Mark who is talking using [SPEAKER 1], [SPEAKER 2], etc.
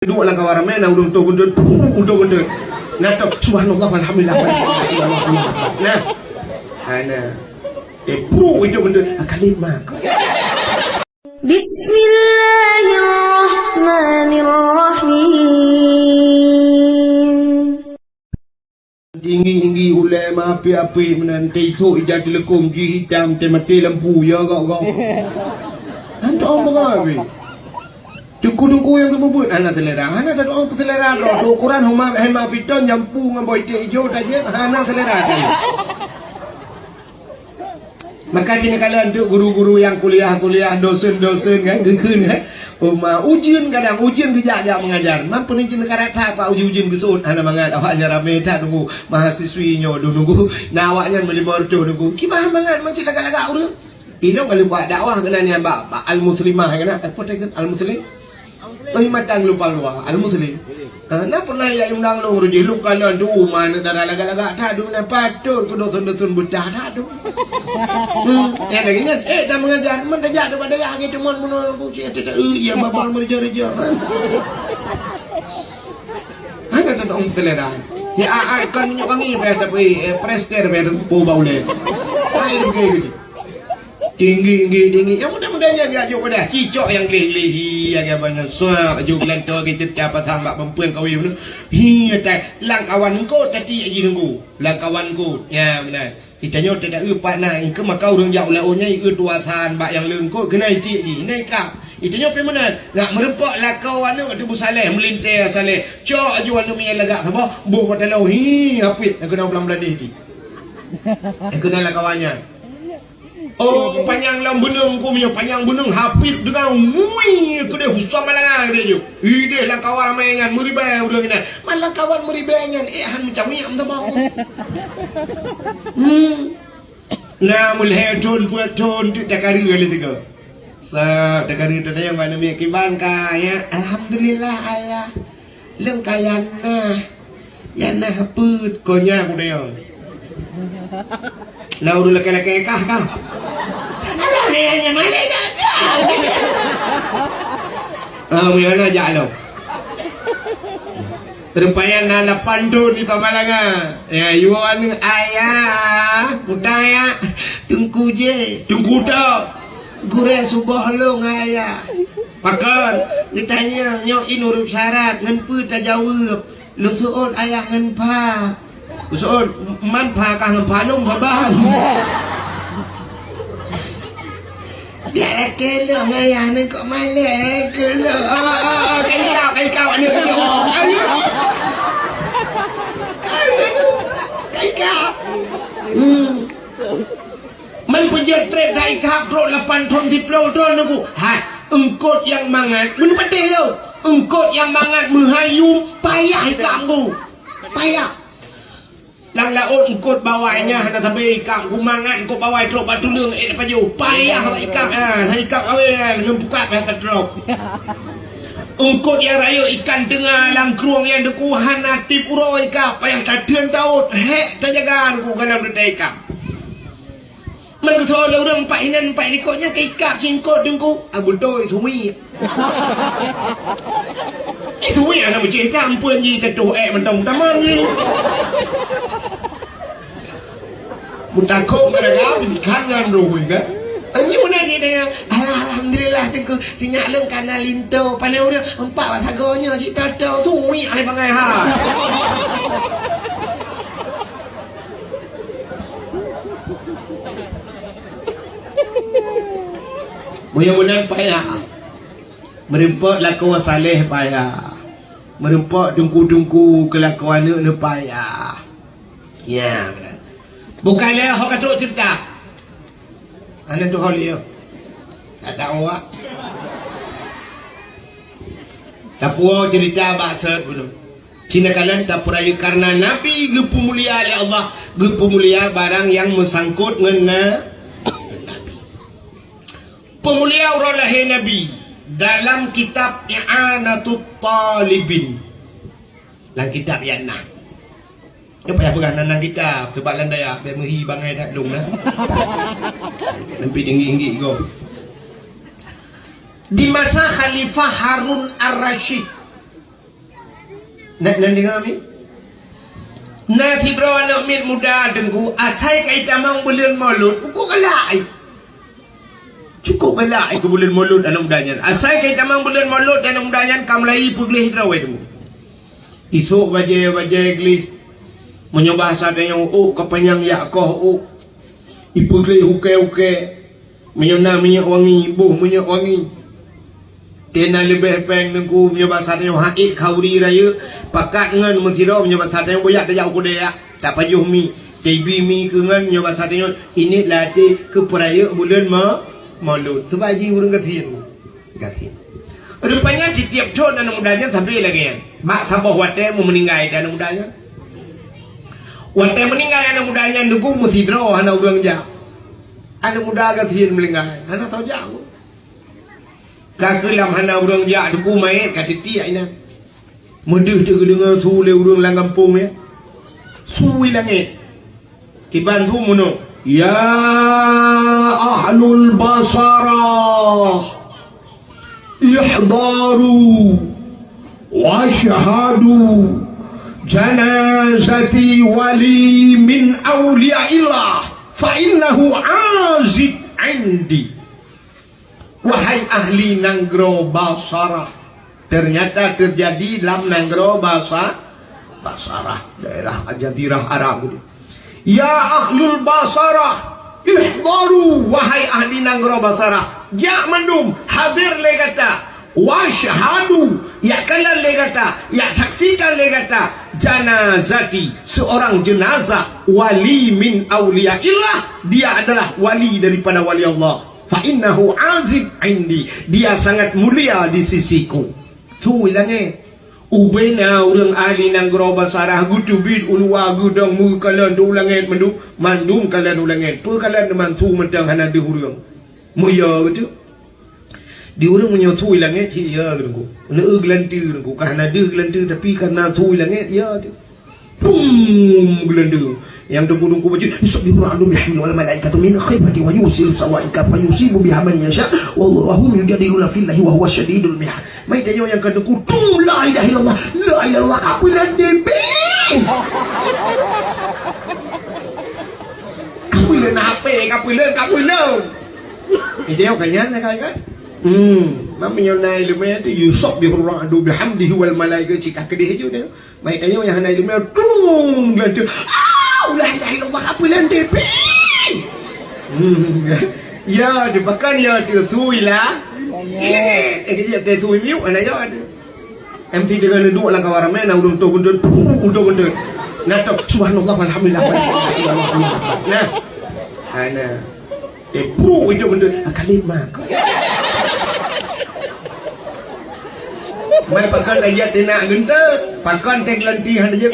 [SPEAKER 1] Dua lang kawaramena udung to gundun udung gundun natok subhanallah alhamdulillah nah ana pru itu gundun kalimah
[SPEAKER 2] Bismillahirrahmanirrahim.
[SPEAKER 1] tinggi ulama api-api menanti itu ijat lekum ji hitam temati lampu ya kau hantu omong apa Tungku yang terbubut anak selera, anak ada orang selera roh. Ukuran hema fiton jampu ngamboi teh hijau aja, anak selera. Maka sini kalian tu guru-guru yang kuliah dosen kan gekun kan. Ujian kadang ujian kerja mengajar. Mampu ni cina karata apa ujian kesut anak mangat awaknya rame tak nunggu mahasiswinya nunggu nawaknya melimor tu nunggu. Gimana mangat macam lagak-lagak urang. Ini kalau buat dakwah kena ni mbak al-muslimah kena apa dia al-muslim. Matang lupa luar al-muslim. Nak pernah yang undang lu rujuk lu kalau tu mana darah lagak-lagak tak ada mana patut tu dosun buta tak ada. Ya dah ingat dah mengajar mengajar daripada yang gitu mon buci tak ya babang berja-reja. Ada tak orang selera. Ya kan minyak wangi tapi prester ber bau le. Ai begitu. Tinggi yang mudah-mudahnya dia ajuk pada cicok yang lehi yang banyak suap ajuk lantar kita dapat tambah perempuan kawin tu tak lang kawan kau tadi aji nunggu lang kawan kau ya benar kita nyot tidak upat nah ke makau orang jauh lah ohnya tuasan bak yang lengkau kena iti aji naik kap itu nyot benar nak merempak lah kawan tu tu saleh melintir saleh cok ajuan tu mian lagak sabah buh patalau apit aku nak belang-belang ni aku nak lah kawannya. Oh, panjang lam benung ku punya panjang benung hapit dengan mui ku dia husam malangan dia ju. Ide lah kawan mainan meribai udah kena. Malah kawan meribainya han macam ni am mau. Nah mulai ton buat ton tu tak kari kali tiga. Sa tak kari tu yang mana mi kiban kaya. Alhamdulillah ayah. Leng kayan nah. Yang nah haput konya ku dia. Lah udah laki-laki kah kah? Alah ayahnya malai kah? Mula aja lo. Rupanya nala pandu di Tamalanga. Ya, yuan ayah, budaya, tungku je, tungku dah. Gure subah lo ngaya. Makan, ditanya nyokin urup syarat, ngenpu tak jawab. Lu suon ayah ngenpa. Usul man pa kang panung kaban. Dia kelo ngaya ni kok malek kelo. Kai kau ni kau. Kai kau. Man punya trade kai kau pro 8 ton di pro ton aku. Hai, engkot yang mangat. Mun pedih lo. Engkot yang mangat menghayum payah kamu. Payah. Lang laon ikut bawainya hana tabe ikam gumangan ko bawai trok batu leung apa ju payah ikam ikam awe membuka kata trok ungkut ya rayo ikan tengah lang kruang yang deku hana tip uro ikam payah tadeun taut he tajagaan ku galam de ikam man ko thol urang painan pai likotnya ke ikam singkot dengku abudoi thui thui ana macam campur ni tetu mentong taman ni mutakok mereka kanan ruhui kan ini mana dia alhamdulillah tengku sinyak leng kana linto panai udah empat wasagonya cik tato tu wi ai bangai ha mudah-mudahan payah merempak lakuan saleh payah merempak dungku-dungku kelakuan ni payah ya benar. Bukanlah hok katuk cerita. Ana tu hol dia. Tak ada awak. Tapuo cerita baksud dulu. Cina kalian tak peraya karena Nabi ge pemulia oleh Allah, ge pemulia barang yang mesangkut ngena Nabi. Pemulia urang lahir Nabi dalam kitab I'anatut Talibin. Dalam kitab yang 6. Apa yang pegang nanang kita sebab landaya biar mehi bangai tak lung lah. Sampai tinggi-tinggi go. Di masa Khalifah Harun Ar-Rasyid nanti kami nasi bro anak min muda dengku asai kai tamang bulan maulud pukul kalai cukup kalai ke bulan maulud anak mudanya asai kai tamang bulan maulud anak mudanya kamlai puglih hidrawai demu isuk baje gli menyoba sadanya kepenyang yakoh ipuglih uke menyona minyak wangi buh minyak wangi tena lebih peng nengku menyoba sadanya haik kauri raya pakat ngan mentira menyoba sadanya boyak dah jauh dia tak pajuh mi JB mi kengan menyoba sadanya ini latih ke peraya bulan maulud sebaji urang gatin ada banyak setiap cod dan mudanya sampai lagi kan mak sabah wate mau meninggal dan mudanya wate meninggal dan mudanya nengku mentira anak urang jah anak muda gatin meninggal anak tahu jauh kakelam hana urang ja duku main kat tiak ina medeh te dengar su le urang lang kampung ya suwi langit tibantu mono ya ahlul basara ihdaru wa syahadu janazati wali min awliyaillah fa innahu azid indi. Wahai ahli Nanggro Basarah, ternyata terjadi dalam Nanggro Basarah, daerah Jazirah Arab. Ya ahlul Basarah, ihdaru, wahai ahli Nanggro Basarah, ya mendum hadir legata, washhadu, ya kalian legata, ya saksikan legata, janazati, seorang jenazah wali min awliyaillah, dia adalah wali daripada wali Allah. Fa innahu azib indi, dia sangat mulia di sisiku. Tu ilangnya ubena urang ahli Nanggro Basarah gutubid ulwa gudang mu kalian tu ulangnya mandum kalian ulangnya pu kalian deman tu mentang hana de urang muya betul di urang menyo tu ilangnya ci ya gitu ne glantir ku kana de glantir tapi karena tu ilangnya ya tu pum glantir yang dengku baca subhanallah bihamdi wal malaikatu min khifati wa yusil sawaika fa yusibu biha man yasha wallahu yujadiluna fillahi wa huwa syadidul mihal mai tanyo yang kedengku la ilaha illallah la ilaha illallah kapulan depe kapulan apa kapulan dia kayan kan mamanya nai lumayan tu Yusuf bihurradu bihamdihi wal malaikati cika kedih je dia mai tanyo yang nai lumayan tung glantir la ilaha illallah kapulan depe ya dipakan ya tu suila dia te sui miu ana ya MC dengan dua lang kawarame na udung to gundun na to subhanallah walhamdulillah nah ana itu gundun kalimah mai pakan ayat dina gendut pakan tek lanti handa je